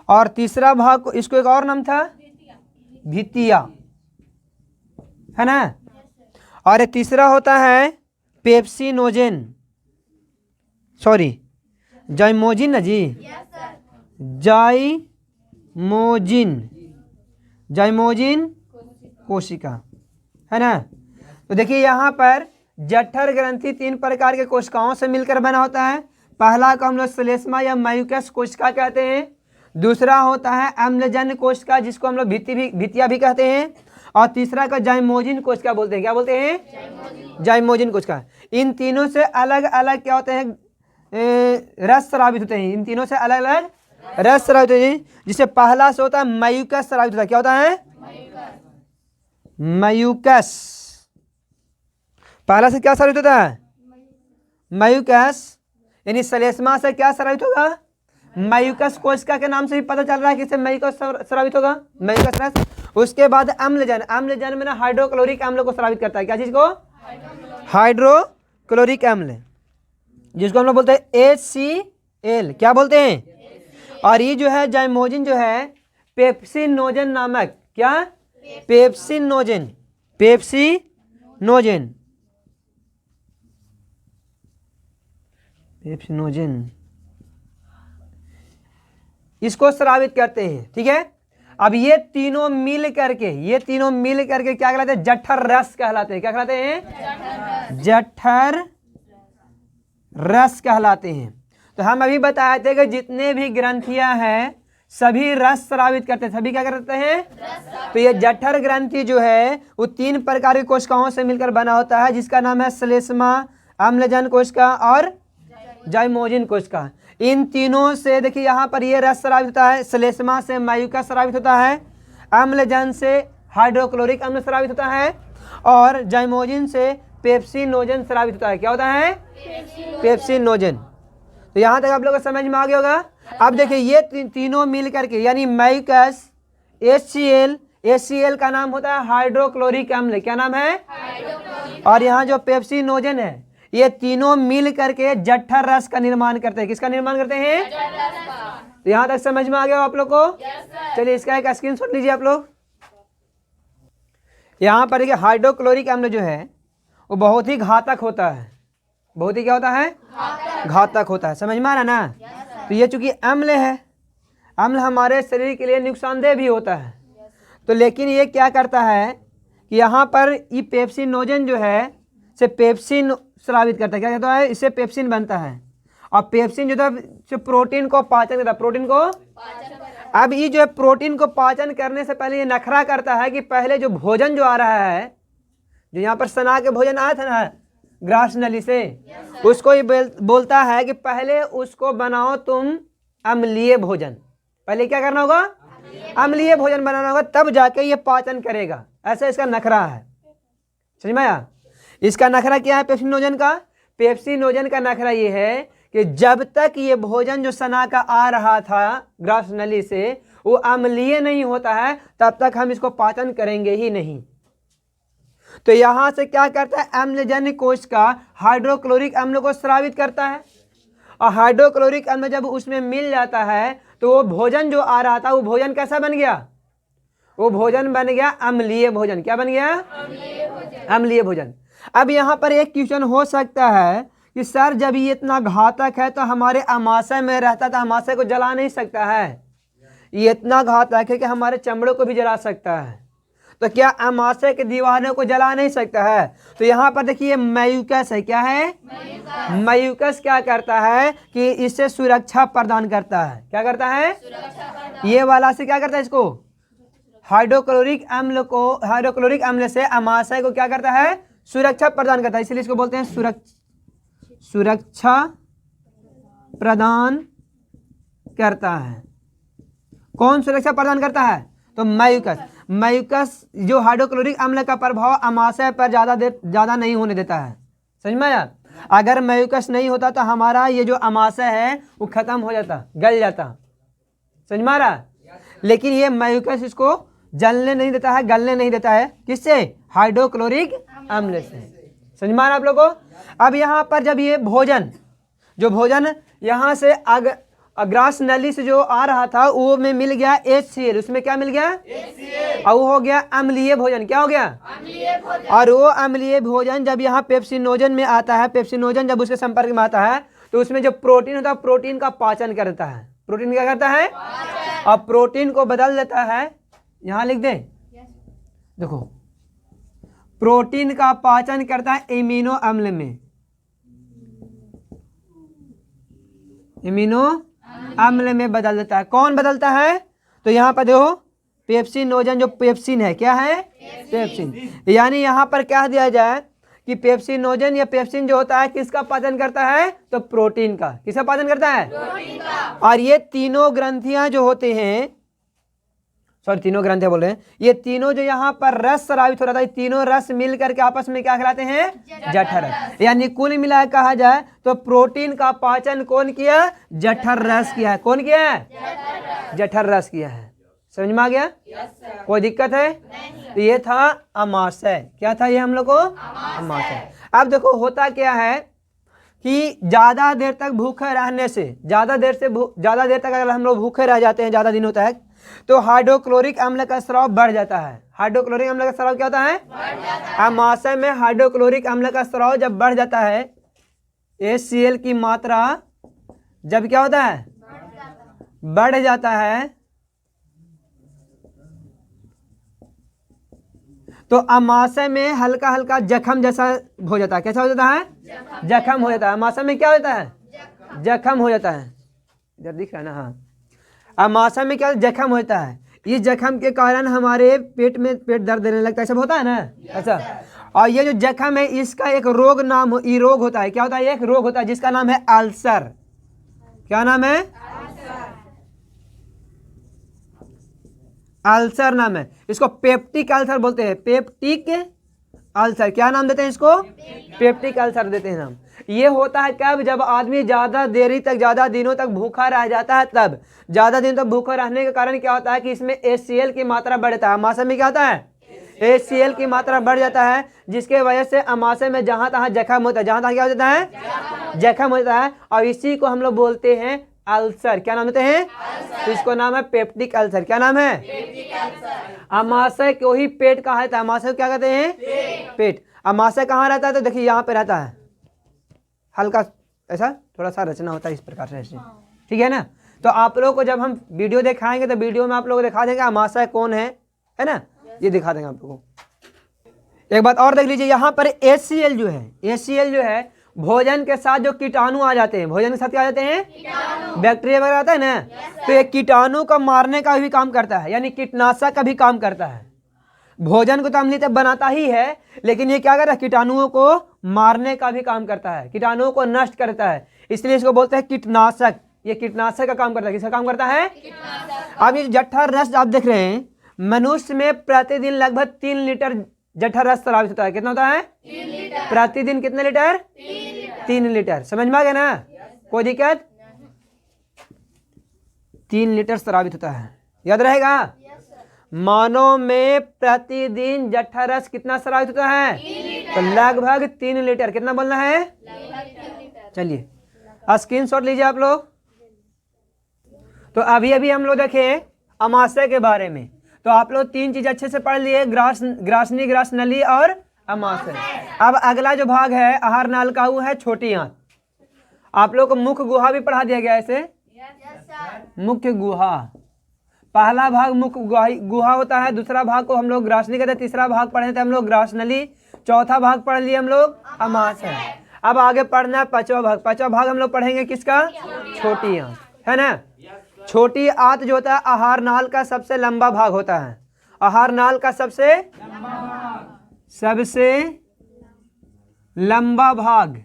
S1: और तीसरा भाग को इसको एक और नाम था भित्तिया, है ना। और एक तीसरा होता है पेप्सिनोजेन, सॉरी जाइमोजिन ना जी, जाइमोजिन कोशिका, है ना। तो देखिए यहाँ पर जठर ग्रंथि 3 प्रकार के कोशिकाओं से मिलकर बना होता है। पहला को हम लोग श्लेष्मा या म्यूकस कोशिका कहते हैं। दूसरा होता है अम्लजन कोशिका जिसको हम लोग भित्तिया भी कहते हैं। और तीसरा का जाइमोजिन कोशिका बोलते हैं। क्या बोलते हैं? जाइमोजिन कोशिका। इन तीनों से अलग अलग क्या होते हैं? रस स्रावित होते हैं। इन तीनों से अलग अलग रस स्रावित होते हैं, जिससे पहला से होता है म्यूकस स्रावित होता है। क्या होता है? म्यूकस। पहला से क्या स्रावित होता है? म्यूकस। यानी श्लेष्मा से क्या स्रावित होगा? म्यूकस कोशिका के नाम से भी पता चल रहा है कि इससे म्यूकस स्रावित होगा, म्यूकस रस। उसके बाद अम्लजन। अम्लजन में ना हाइड्रोक्लोरिक अम्ल को स्रावित करता है। क्या चीज को? हाइड्रोक्लोरिक अम्ल, जिसको हम लोग बोलते हैं HCl। क्या बोलते हैं? और ये जो है जाइमोजिन जो है पेप्सिनोजेन नामक, क्या? पेप्सिनोजेन, पेप्सिनोजेन, पेप्सिनोजेन, इसको स्रावित करते हैं। ठीक है। अब ये तीनों मिल करके क्या कहलाते हैं? जठर रस कहलाते हैं। क्या कहलाते हैं? जठर रस कहलाते हैं। तो हम अभी बताए थे कि जितने भी ग्रंथियां हैं सभी रस स्रावित करते हैं। सभी क्या करते हैं? तो ये जठर ग्रंथि जो है वो 3 प्रकार की कोशिकाओं से मिलकर बना होता है, जिसका नाम है श्लेष्मा, अम्लजन कोशिका और जाइमोजिन कोशिका। इन तीनों से देखिए यहाँ पर ये रस स्रावित होता है। श्लेष्मा से म्यूकस स्रावित होता है, अम्लजन से हाइड्रोक्लोरिक अम्ल स्रावित होता है और जाइमोजिन से पेप्सिनोजेन स्रावित होता है। क्या होता है? पेप्सिनोजेन। तो यहाँ तक आप लोगों को समझ में आ गया होगा। अब देखिए ये तीनों मिल करके यानी म्यूकस, HCl का नाम होता है हाइड्रोक्लोरिक अम्ल। क्या नाम है? और यहाँ जो पेप्सिनोजेन है ये तीनों मिल करके जठर रस का निर्माण करते हैं। किसका निर्माण करते हैं? तो यहाँ तक समझ में आ गया आप लोग को? चलिए इसका एक स्क्रीनशॉट लीजिए आप लोग। यहाँ पर देखिए हाइड्रोक्लोरिक अम्ल जो है वो बहुत ही घातक होता है। बहुत ही क्या होता है? घातक होता है। समझ में आ रहा ना? तो ये चूंकि अम्ल है, अम्ल हमारे शरीर के लिए नुकसानदेह भी होता है। तो लेकिन ये क्या करता है कि यहाँ पर ये पेप्सिनोजेन जो है से पेप्सिन स्रावित करता है। क्या कहता है? इससे पेप्सिन बनता है। और पेप्सिन जो है प्रोटीन को पाचन करता है। प्रोटीन को अब ये जो है प्रोटीन को पाचन करने से पहले ये नखरा करता है कि पहले जो भोजन जो आ रहा है, जो यहाँ पर सना के भोजन आया था ना ग्रास नली से, उसको ये बोलता है कि पहले उसको बनाओ तुम अम्लीय भोजन। पहले क्या करना होगा? अम्लीय भोजन बनाना होगा, तब जाके ये पाचन करेगा। ऐसा इसका नखरा है। समझ में आया? इसका नखरा क्या है पेप्सिनोजेन का? पेप्सिनोजेन का नखरा ये है कि जब तक ये भोजन जो सना का आ रहा था ग्रास नली से वो अम्लीय नहीं होता है, तब तक हम इसको पाचन करेंगे ही नहीं। तो यहां से क्या करता है? अम्लजन्य कोशिका हाइड्रोक्लोरिक अम्ल को स्रावित करता है। और हाइड्रोक्लोरिक अम्ल जब उसमें मिल जाता है तो वो भोजन जो आ रहा था वो भोजन कैसा बन गया? वो भोजन बन गया अम्लीय भोजन। क्या बन गया? अम्लीय भोजन। अब यहाँ पर एक क्वेश्चन हो सकता है कि सर जब ये इतना घातक है तो हमारे अमाशय में रहता था, अमाशय को जला नहीं सकता है। ये इतना घातक है कि हमारे चमड़े को भी जला सकता है, तो क्या अमाशय के दीवारों को जला नहीं सकता है? तो यहाँ पर देखिए म्यूकस है। क्या है? म्यूकस क्या करता है कि इससे सुरक्षा प्रदान करता है। क्या करता है? ये वाला से क्या करता है? इसको हाइड्रोक्लोरिक अम्ल से अमाशय को क्या करता है? सुरक्षा प्रदान करता है। इसलिए इसको बोलते हैं सुरक्षा प्रदान करता है। कौन सुरक्षा प्रदान करता है? तो म्यूकस जो हाइड्रोक्लोरिक अम्ल का प्रभाव अमाशय पर ज़्यादा नहीं होने देता है। समझ में आया? अगर म्यूकस नहीं होता तो हमारा ये जो अमाशय है वो खत्म हो जाता, गल जाता। समझ में आ रहा? लेकिन ये म्यूकस इसको जलने नहीं देता है, गलने नहीं देता है। किससे? हाइड्रोक्लोरिक अम्ल से। समझ में आ रहा आप लोगों को। अब यहाँ पर जब ये भोजन, जो भोजन यहाँ से ग्रास नली से जो आ रहा था वो में मिल गया HCl, उसमें क्या मिल गया HCl, और वो हो गया अम्लीय भोजन। क्या हो गया अम्लीय भोजन। और वो अम्लीय भोजन जब यहाँ पेप्सिनोजन में आता है, पेप्सिनोजन जब उसके संपर्क में आता है तो उसमें जो प्रोटीन होता है प्रोटीन का पाचन करता है। प्रोटीन क्या करता है, और प्रोटीन को बदल देता है। यहाँ लिख दे, देखो प्रोटीन का पाचन करता है एमिनो अम्ल में, एमिनो अम्ल में बदल देता है। कौन बदलता है, तो यहाँ पर देखो पेप्सिनोजन, जो पेप्सिन है, क्या है पेप्सिन। यानी यहाँ पर क्या दिया जाए कि पेप्सिनोजन या पेप्सिन जो होता है किसका पाचन करता है, तो प्रोटीन का। किसका पाचन करता है, प्रोटीन का। और ये तीनों ग्रंथियां जो होते हैं, सॉरी तीनों ग्रंथियां बोल रहे हैं, ये तीनों जो यहाँ पर रस स्रावित हो रहा था, ये तीनों रस मिल करके आपस में क्या कहलाते हैं, जठर रस। यानी कुल मिला कहा जाए तो प्रोटीन का पाचन कौन किया, जठर रस किया है। कौन किया है, जठर रस किया है। समझ में आ गया, कोई दिक्कत है। तो ये था अमाशय। क्या था ये हम लोग को, अमाशय। अब देखो होता क्या है कि ज्यादा देर तक भूखे रहने से, ज्यादा देर तक अगर हम लोग भूखे रह जाते हैं ज्यादा दिनों तक, तो हाइड्रोक्लोरिक अम्ल का स्राव बढ़ जाता है। हाइड्रोक्लोरिक अम्ल का स्राव क्या होता है, अमाशय में हाइड्रोक्लोरिक अम्ल का स्राव जब बढ़ जाता है, HCl की मात्रा जब क्या होता है, बढ़ जाता है, तो अमाशय में हल्का हल्का जख्म जैसा हो जाता है। कैसा हो जाता है, जख्म हो जाता है। अमाशय में क्या होता है, जख्म हो जाता है। इधर दिख रहा है ना, हाँ। अमाशय में क्या जख्म होता है, इस जख्म के कारण हमारे पेट में पेट दर्द देने लगता है, सब होता है ना ऐसा। और ये जो जख्म है इसका एक रोग नाम, ये रोग होता है। क्या होता है, एक रोग होता है जिसका नाम है अल्सर। क्या नाम है, अल्सर नाम है। इसको पेप्टिक अल्सर बोलते हैं, पेप्टिक अल्सर। क्या नाम देते हैं इसको, पेप्टिक अल्सर देते हैं नाम। ये होता है कब, जब आदमी ज्यादा देरी तक, ज्यादा दिनों तक भूखा रह जाता है, तब। ज्यादा दिन तक भूखा रहने के कारण क्या होता है कि इसमें HCl की मात्रा बढ़ता है। अमाशय में क्या होता है, HCl की मात्रा बढ़ जाता है, जिसके वजह से अमाशय में जहां तहां जख्म होता है, जहां तहां क्या हो जाता है, जख्म होता है। और इसी को हम लोग बोलते हैं अल्सर। क्या नाम देते हैं, तो इसको नाम है पेप्टिक अल्सर। क्या नाम है, अमाशय को ही पेट कहा जाता है। अमाशय क्या कहते हैं, पेट। अमाशय कहाँ रहता है, तो देखिए यहाँ पे रहता है, हल्का ऐसा थोड़ा सा रचना होता है इस प्रकार से, ठीक है ना। तो आप लोगों को जब हम वीडियो दिखाएंगे तो वीडियो में आप लोग को दिखा देंगे अमाशय कौन है ना, ये दिखा देंगे आप लोगों को। एक बात और देख लीजिए, यहाँ पर HCl जो है, HCl जो है भोजन के साथ जो कीटाणु आ जाते हैं, भोजन के साथ क्या आ जाते हैं, बैक्टीरिया वगैरह आता है ना, तो ये कीटाणु को मारने का भी काम करता है, यानी कीटनाशक का भी काम करता है। भोजन को तो अम्लीय बनाता ही है, लेकिन ये क्या करता है, कीटाणुओं को मारने का भी काम करता है, कीटाणुओं को नष्ट करता है। इसलिए इसको बोलते हैं कीटनाशक। ये कीटनाशक का काम करता है। किसका काम करता है, अब ये जठर रस आप देख रहे हैं, मनुष्य में प्रतिदिन लगभग 3 लीटर जठर रस स्रावित होता है। कितना होता है, 3 लीटर। प्रतिदिन कितने लीटर, 3 लीटर। समझ में आ गया ना, कोई दिक्कत, 3 लीटर स्रावित होता है, याद रहेगा। मानव में प्रतिदिन जठर रस कितना स्रावित होता है, तो लगभग 3 लीटर। कितना बोलना है, चलिए स्क्रीनशॉट लीजिए आप लोग। तो अभी अभी हम लोग देखें अमाशय के बारे में, तो आप लोग 3 चीज अच्छे से पढ़ लिए, ग्रासनी, ग्रास नली और अमाशय। अब अगला जो भाग है आहार नाल का, वो है छोटी आंत। आप लोग को मुख्य गुहा भी पढ़ा दिया गया ऐसे, मुख्य गुहा। पहला भाग मुख्य गुहा होता है, दूसरा भाग को हम लोग ग्रासनी कहते हैं, तीसरा भाग पढ़े थे हम लोग ग्रास नली, चौथा भाग पढ़ लिए हम लोग अमाशय। अब आगे पढ़ना है 5वां भाग। 5वां भाग हम लोग पढ़ेंगे किसका, छोटी आंत, है ना। छोटी आंत जो होता है आहार नाल का सबसे लंबा भाग होता है। आहार नाल का सबसे लंबा भाग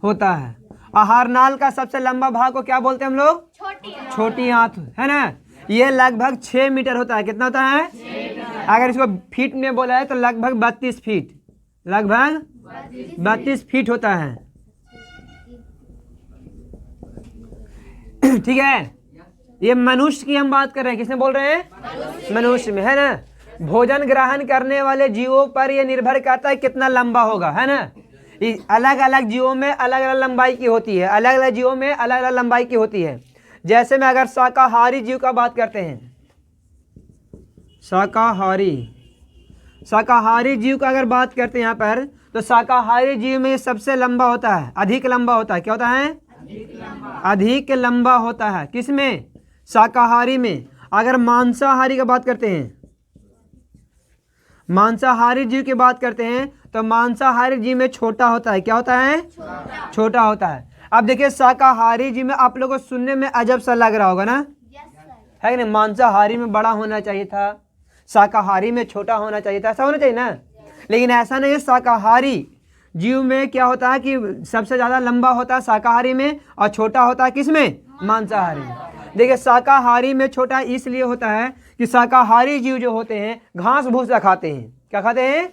S1: होता है। आहार नाल का सबसे लंबा भाग को क्या बोलते हैं हम लोग, छोटी आंत, है ना। ये लगभग 6 मीटर होता है। कितना होता है, अगर इसको फीट में बोला है तो लगभग 32 फीट, लगभग 32 फीट होता है, ठीक है। ये मनुष्य की हम बात कर रहे हैं, किसने बोल रहे हैं, मनुष्य में, है ना। भोजन ग्रहण करने वाले जीवों पर यह निर्भर करता है कितना लंबा होगा, है ना। अलग अलग जीवों में अलग अलग लंबाई की होती है, अलग अलग जीवों में अलग अलग लंबाई की होती है। जैसे में अगर शाकाहारी जीव का बात करते हैं, शाकाहारी जीव का अगर बात करते हैं यहाँ पर, तो शाकाहारी जीव में सबसे लंबा होता है, अधिक लंबा होता है। क्या होता है? अधिक लंबा होता है। किसमें? शाकाहारी में। अगर मांसाहारी का बात करते हैं, मांसाहारी जीव की बात करते हैं, तो मांसाहारी जीव में छोटा होता है। क्या होता है? छोटा होता है। अब देखिए शाकाहारी जीव में आप लोगों को सुनने में अजब सा लग रहा होगा ना, है कि नहीं। मांसाहारी में बड़ा होना चाहिए था, शाकाहारी में छोटा होना चाहिए था, ऐसा होना चाहिए ना। लेकिन ऐसा नहीं है। शाकाहारी जीव में क्या होता है कि सबसे ज़्यादा लंबा होता है शाकाहारी में, और छोटा होता है किसमें? मांसाहारी में। देखिए शाकाहारी में छोटा इसलिए होता है कि शाकाहारी जीव जो होते हैं घास भूसा खाते हैं। क्या खाते हैं?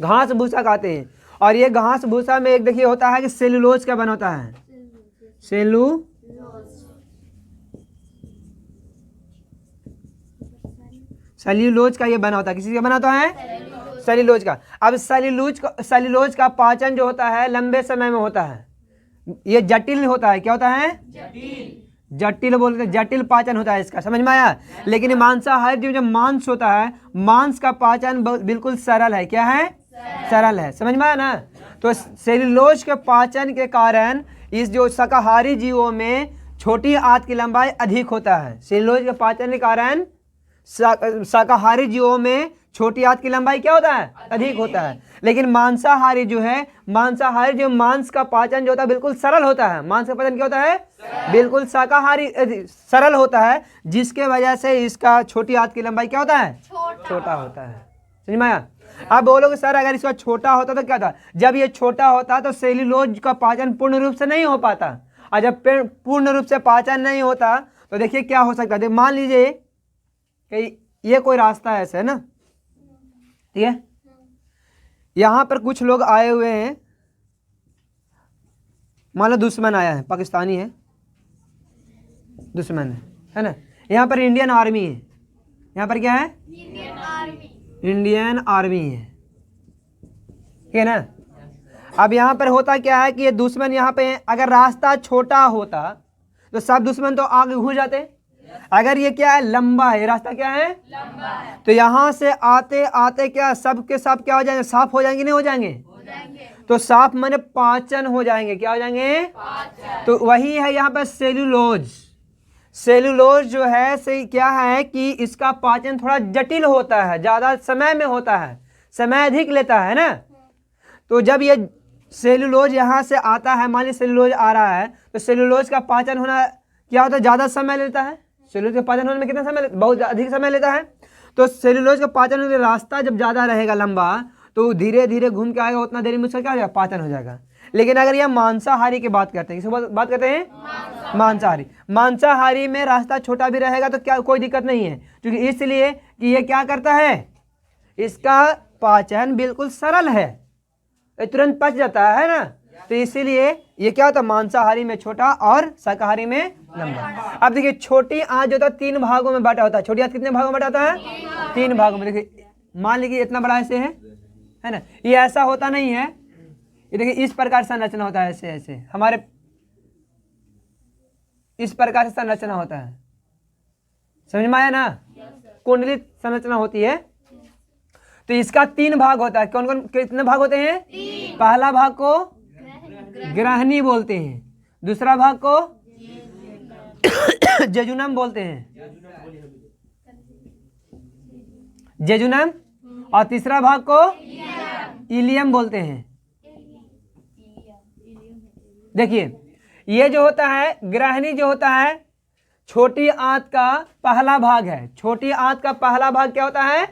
S1: घास भूसा खाते हैं। और ये घास भूसा में एक देखिए होता है कि सेलुलोज का बना होता है, सेल्यूलोज का ये बना होता है। किसी का बना होता है? सेल्यूलोज का। अब सेल्यूलोज का पाचन जो होता है लंबे समय में होता है, ये जटिल होता है। क्या होता है? जटिल बोलते हैं, जटिल पाचन होता है इसका, समझ में आया। लेकिन मांसाहारी जीव जब मांस होता है, मांस का पाचन बिल्कुल सरल है। क्या है? सरल है, समझ में आया ना। तो सेल्यूलोज के पाचन के कारण इस जो शाकाहारी जीवों में छोटी आंत की लंबाई अधिक होता है। सेल्यूलोज के पाचन के कारण शाकाहारी जीवों में छोटी आंत की लंबाई क्या होता है? अधिक होता है। लेकिन मांसाहारी जो है, मांसाहारी जो मांस का पाचन जो होता है बिल्कुल सरल होता है। मांस का पाचन क्या होता है? बिल्कुल शाकाहारी सरल होता है, जिसके वजह से इसका छोटी आंत की लंबाई क्या होता है? छोटा होता है। समझ में आया? अब बोलोगे सर अगर इसका छोटा होता तो क्या था? जब ये छोटा होता तो सेल्यूलोज का पाचन पूर्ण रूप से नहीं हो पाता, और जब पूर्ण रूप से पाचन नहीं होता तो देखिए क्या हो सकता है। मान लीजिए कि ये कोई रास्ता है ऐसे, है ना, ठीक है। यहाँ पर कुछ लोग आए हुए हैं, मान लो दुश्मन आया है, पाकिस्तानी है, दुश्मन है ना। यहाँ पर इंडियन आर्मी है, यहाँ पर क्या है? इंडियन आर्मी है, ठीक है ना। अब यहाँ पर होता क्या है कि ये दुश्मन यहाँ पे, अगर रास्ता छोटा होता तो सब दुश्मन तो आगे घुस जाते। अगर ये क्या है? लंबा है, रास्ता क्या है? लंबा है। तो यहाँ से आते आते क्या सब के सब क्या हो जाएंगे? साफ हो जाएंगे, नहीं हो जाएंगे? तो साफ माने पाचन हो जाएंगे। क्या हो जाएंगे? पाचन। तो वही है यहाँ पर सेल्यूलोज। सेल्यूलोज जो है सही क्या है कि इसका पाचन थोड़ा जटिल होता है, ज़्यादा समय में होता है, समय अधिक लेता है ना। तो जब ये सेल्यूलोज यहाँ से आता है, मान लीजिए सेल्यूलोज आ रहा है, तो सेल्यूलोज का पाचन होना क्या होता है? ज़्यादा समय लेता है। सेल्यूलोज का पाचन होने में कितना समय लेता? बहुत अधिक समय लेता है। तो सेल्यूलोज का पाचन होने रास्ता जब ज़्यादा रहेगा लंबा, तो धीरे धीरे घूम के आएगा, उतना देरी में उसका क्या हो जाएगा? पाचन हो जाएगा। लेकिन अगर यह मांसाहारी की बात करते हैं, किसकी बात करते हैं? मांसाहारी। मांसाहारी में रास्ता छोटा भी रहेगा तो क्या कोई दिक्कत नहीं है, क्योंकि इसलिए कि ये क्या करता है? इसका पाचन बिल्कुल सरल है, तुरंत पच जाता है ना। तो इसीलिए ये क्या होता है? मांसाहारी में छोटा और शाकाहारी में लंबा। अब देखिए छोटी आंत जो होता है 3 भागों में बांटा होता है। छोटी आंत कितने भागों में बांटा होता है? 3 भागों में। देखिए मान लीजिए इतना बड़ा ऐसे है ना, ये ऐसा होता नहीं है। ये देखिए इस प्रकार से संरचना होता है, ऐसे ऐसे हमारे इस प्रकार से संरचना होता है, समझ में आया ना। कुंडलित संरचना होती है। तो इसका 3 भाग होता है। कौन कौन कितने भाग होते हैं? 3। पहला भाग को ग्रहणी बोलते हैं, दूसरा भाग को जेजुनम बोलते हैं, जेजुनम, और तीसरा भाग को इलियम बोलते हैं। देखिए ये जो होता है ग्रहणी जो होता है छोटी आंत का पहला भाग है। छोटी आंत का पहला भाग क्या होता है?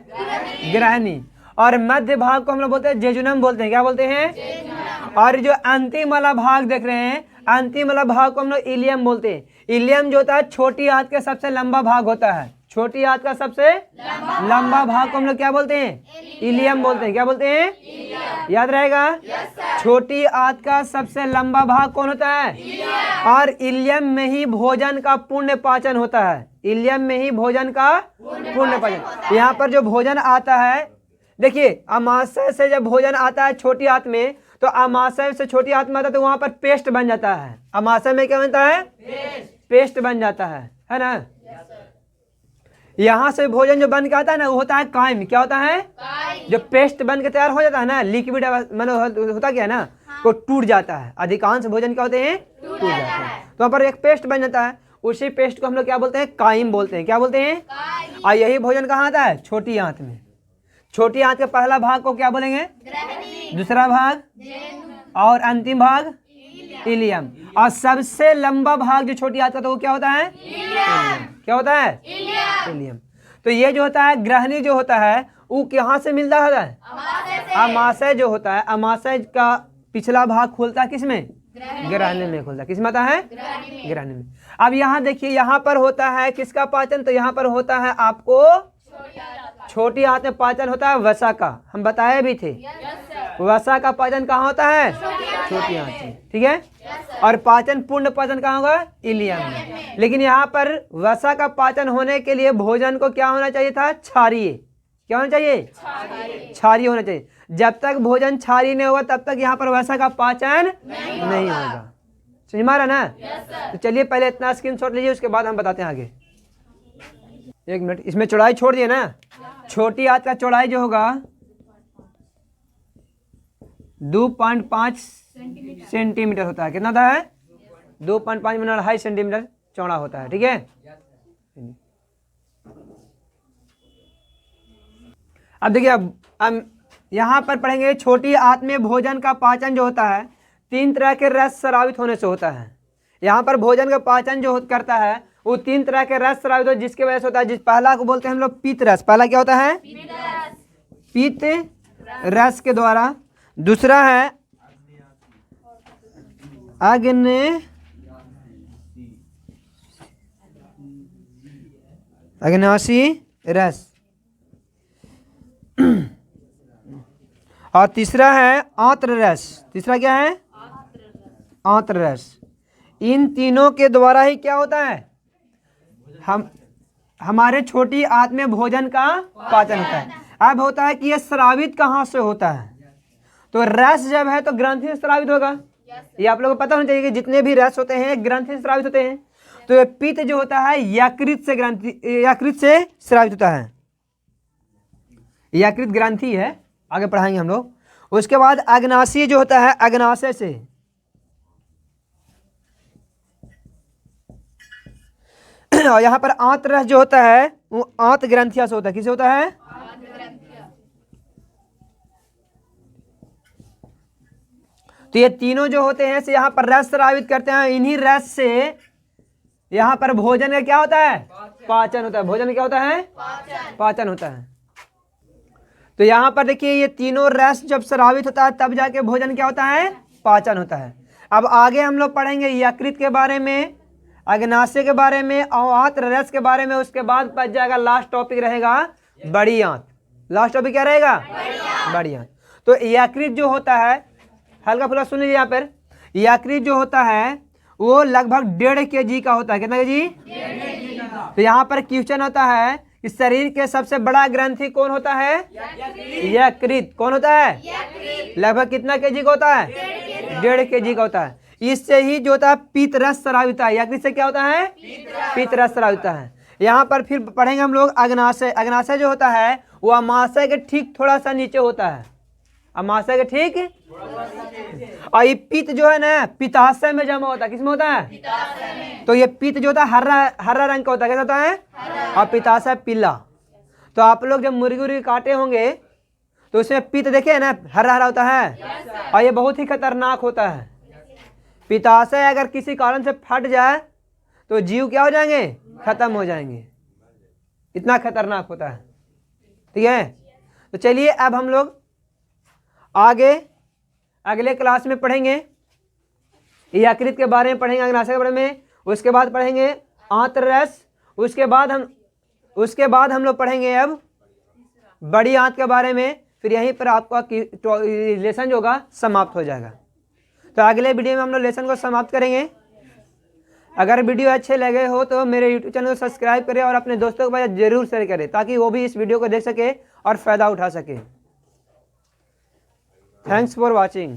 S1: ग्रहणी। और मध्य भाग को हम लोग बोलते हैं जेजुनम बोलते हैं। क्या बोलते हैं? और जो अंतिम वाला भाग देख रहे हैं, अंतिम वाला भाग को हम लोग इलियम बोलते हैं। इलियम जो होता है छोटी आंत का सबसे लंबा भाग होता है। छोटी आंत का सबसे लंबा भाग को हम लोग क्या बोलते हैं? इलियम बोलते हैं। क्या बोलते हैं? याद रहेगा। छोटी आंत का सबसे लंबा भाग कौन होता है? और इलियम में ही भोजन का पुण्य पाचन होता है। इलियम में ही भोजन का पुण्य पाचन। यहाँ पर जो भोजन आता है, देखिए अमाशय से जब भोजन आता है छोटी आंत में, तो अमाशय से छोटी आंत में आता है तो वहां पर पेस्ट बन जाता है। अमाशय में क्या बनता है? पेस्ट बन जाता है ना। यहाँ से भोजन जो बन के आता है ना, वो होता है कायम। क्या होता है? जो पेस्ट बन के तैयार हो जाता है ना, लिक्विड मतलब होता क्या है ना, वो टूट जाता है। अधिकांश भोजन क्या होते हैं? टूट जाते हैं। तो वहाँ पर एक पेस्ट बन जाता है, उसी पेस्ट को हम लोग क्या बोलते हैं? कायम बोलते हैं। क्या बोलते हैं? और यही भोजन कहाँ आता है? छोटी आंत में। छोटी आंत के पहला भाग को क्या बोलेंगे? दूसरा भाग, और अंतिम भाग इलियम। और सबसे लंबा भाग जो छोटी आंत का, तो वो क्या होता है? इलियम। क्या होता है? इलियम। तो ये जो होता है ग्रहणी जो होता है, वो कहाँ से मिलता है? अमाशय जो होता है, अमाशय का पिछला भाग खोलता है किसमें? ग्रहणी में खोलता है। किसमें आता है? ग्रहणी में। अब यहाँ देखिए, यहाँ पर होता है किसका पाचन? तो यहाँ पर होता है आपको छोटी आंत में पाचन होता है वसा का। हम बताए भी थे, वसा का पाचन कहाँ होता है? छोटी आंत में। ठीक है। और पाचन पूर्ण पाचन कहाँ होगा? इलियम में। लेकिन यहाँ पर वसा का पाचन होने के लिए भोजन को क्या होना चाहिए था? क्षारीय। क्या होना चाहिए? क्षारीय होना चाहिए। जब तक भोजन क्षारीय नहीं होगा तब तक यहाँ पर वसा का पाचन नहीं होगा। समझ में आ रहा ना? तो चलिए पहले इतना स्क्रीनशॉट लीजिए, उसके बाद हम बताते हैं आगे। एक मिनट, इसमें चौड़ाई छोड़ दिए ना। छोटी आंत का चौड़ाई जो होगा 2.5 सेंटीमीटर होता है। कितना होता है? 2.5 मतलब 2.5 सेंटीमीटर चौड़ा होता है। ठीक है। अब देखिए, अब यहाँ पर पढ़ेंगे छोटी आंत में भोजन का पाचन जो होता है 3 तरह के रस स्रावित होने से होता है। यहाँ पर भोजन का पाचन जो करता है वो 3 तरह के रस स्रावित हो, जिसके वजह से होता है। जिस पहला को बोलते हैं हम लोग पीत रस। पहला क्या होता है? पीत रस के द्वारा। दूसरा है अग्नाशी रस। और तीसरा है आंत्र रस। तीसरा क्या है? आंत्र रस। इन तीनों के द्वारा ही क्या होता है? हमारे छोटी आंत में भोजन का पाचन होता है। अब होता है कि ये स्रावित कहाँ से होता है? तो रस जब है तो ग्रंथि से स्रावित होगा। ये आप लोगों को पता होना चाहिए कि जितने भी रस होते हैं ग्रंथि से स्रावित होते हैं। तो ये पित्त जो होता है यकृत से स्रावित होता है। यकृत ग्रंथि है, आगे पढ़ाएंगे हम लोग। उसके बाद अग्नाशय जो होता है अग्नाशय से। और यहाँ पर आंत रस जो होता है वो आंत ग्रंथिया से होता है। किसे होता है? तो ये तीनों जो होते हैं से यहाँ पर रस स्रावित करते हैं। इन्हीं रस से यहाँ पर भोजन का क्या होता है? पाचन होता है। भोजन क्या होता है? पाचन होता है। तो यहाँ पर देखिए, ये तीनों रस जब स्रावित होता है तब जाके भोजन क्या होता है? पाचन होता है। अब आगे हम लोग पढ़ेंगे यकृत के बारे में, अग्नाशय के बारे में और आंत्र रस के बारे में। उसके बाद बच जाएगा लास्ट टॉपिक रहेगा बड़ी आंत। लास्ट टॉपिक क्या रहेगा? बड़ी आंत। तो यकृत जो होता है, हल्का फुल्का सुन लीजिए यहाँ पर। यकृत जो होता है वो लगभग 1.5 kg का होता है। कितना kg? तो यहाँ पर क्वेश्चन होता है कि शरीर के सबसे बड़ा ग्रंथि कौन होता है? यकृत। कौन होता है? लगभग कितना kg का होता है? 1.5 kg का होता है। इससे ही जो होता है पीत रस स्रावित होता है। यकृत से क्या होता है? पीत रस स्रावित होता है। यहाँ पर फिर पढ़ेंगे हम लोग अग्नाशय। अग्नाशय जो होता है वो अमाशय के ठीक थोड़ा सा नीचे होता है। अमाशय के ठीक। और ये पित्त जो है ना पित्ताशय में जमा होता है। किसमें होता है? तो ये पित्त जो होता है हरा रंग का होता है। कैसा होता है? और पित्ताशय पीला। तो आप लोग जब मुर्गी काटे होंगे तो उसमें पित्त देखे ना हरा हरा होता है। और ये बहुत ही खतरनाक होता है। पित्ताशय अगर किसी कारण से फट जाए तो जीव क्या हो जाएंगे? खत्म हो जाएंगे। इतना खतरनाक होता है। ठीक है। तो चलिए अब हम लोग आगे अगले क्लास में पढ़ेंगे यकृत के बारे में, पढ़ेंगे अग्नाशय के बारे में। उसके बाद पढ़ेंगे आंत्र रस। उसके बाद हम लोग पढ़ेंगे अब बड़ी आंत के बारे में। फिर यहीं पर आपका लेसन जो होगा समाप्त हो जाएगा। तो अगले वीडियो में हम लोग लेसन को समाप्त करेंगे। अगर वीडियो अच्छे लगे हो तो मेरे यूट्यूब चैनल को सब्सक्राइब करें और अपने दोस्तों के पास जरूर शेयर करें ताकि वो भी इस वीडियो को देख सके और फ़ायदा उठा सके। Thanks for watching.